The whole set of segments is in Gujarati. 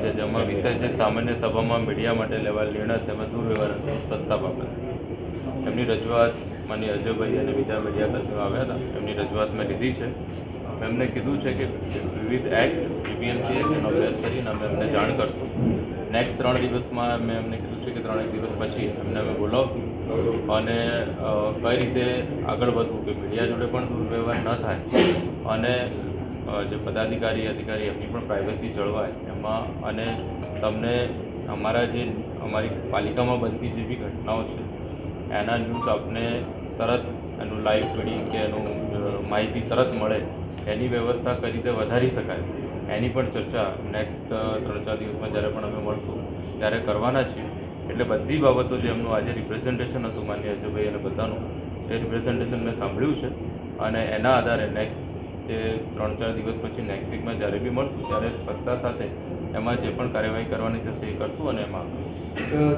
છે, જેમાં વિષય છે સામાન્ય સભામાં મીડિયા માટે લેવાયેલ નિર્ણય તેમજ દુર્વ્યવહાર પ્રસ્તાવ બાબત. એમની રજૂઆત માનીય અજયભાઈ અને બીજા મીડિયાકર્મીઓ આવ્યા હતા. એમની રજૂઆત મેં લીધી છે. એમને કીધું છે કે વિવિધ એક્ટ જીપીએમસી એક્ટનો અભ્યાસ કરીને અમે એમને જાણ કરશું. નેક્સ્ટ 3 દિવસમાં મેં એમને કીધું છે કે 3 દિવસ પછી એમને અમે બોલાવશું અને કઈ રીતે આગળ વધવું કે મીડિયા જોડે પણ દુર્વ્યવહાર ન થાય અને જે પદાધિકારી અધિકારી એમની પણ પ્રાઇવસી જળવાય એમાં, અને તમને અમારી પાલિકામાં બનતી જે બી ઘટનાઓ છે એના ન્યૂઝ આપને તરત એનું લાઈવ ફીડિંગ કે એનું માહિતી તરત મળે એની વ્યવસ્થા કઈ રીતે વધારી શકાય એની પણ ચર્ચા નેક્સ્ટ 3-4 દિવસમાં જ્યારે પણ અમે મળશું ત્યારે કરવાના છીએ. એટલે બધી બાબતો જે એમનું આજે રિપ્રેઝન્ટેશન હતું માનીય અજયભાઈ અને બધાનું, એ રિપ્રેઝન્ટેશન મેં સાંભળ્યું છે અને એના આધારે નેક્સ્ટ જે 3-4 દિવસ પછી નેક્સ્ટ વીકમાં જ્યારે બી મળશું ત્યારે સ્પષ્ટતા સાથે એમાં જે પણ કાર્યવાહી કરવાની થશે એ કરશું અને એમાં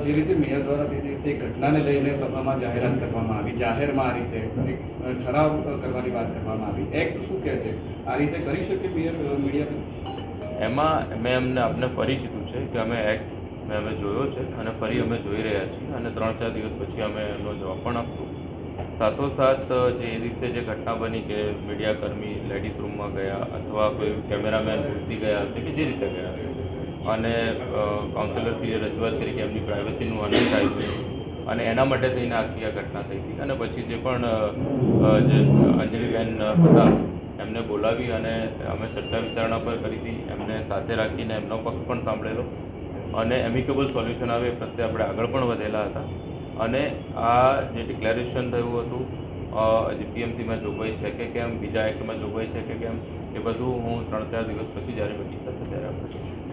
જે રીતે મેયર દ્વારા તે દિવસે ઘટનાને લઈને સભામાં જાહેરાત કરવામાં આવી, જાહેરમાં આ રીતે એક ઠરાવ કરવાની વાત કરવામાં આવી, એક્ટ શું કહે છે? આ રીતે કરી શકે મેયર મીડિયા? એમાં મેં એમને આપને ફરી કીધું છે કે અમે એક્ટ અમે જોયો છે અને ફરી અમે જોઈ રહ્યા છીએ અને 3-4 દિવસ પછી અમે એનો જવાબ પણ આપશું. સાથોસાથ જે એ દિવસે જે ઘટના બની કે મીડિયાકર્મી લેડીઝ રૂમમાં ગયા અથવા કોઈ કેમેરામેન ભૂલથી ગયા હશે કે જે રીતે ગયા હશે અને કાઉન્સિલરશ્રીએ રજૂઆત કરી કે એમની પ્રાઇવસીનું હનન થાય છે અને એના માટે થઈને આખી આ ઘટના થઈ હતી. અને પછી જે પણ જે અંજલિબેન હતા એમને બોલાવી અને અમે ચર્ચા વિચારણા પર કરી હતી, એમને સાથે રાખીને એમનો પક્ષ પણ સાંભળેલો અને એમિકેબલ સોલ્યુશન આવે એ પ્રત્યે આપણે આગળ પણ વધેલા હતા. અને આ જે ડિક્લેરેશન થયું હતું જીપીએમસીમાં જોગવાઈ છે કે કેમ, બીજા એક્ટમાં જોગવાઈ છે કે કેમ, એ બધું હું 3-4 દિવસ પછી જ્યારે મિટિંગ થશે ત્યારે આપણે જોઈશું.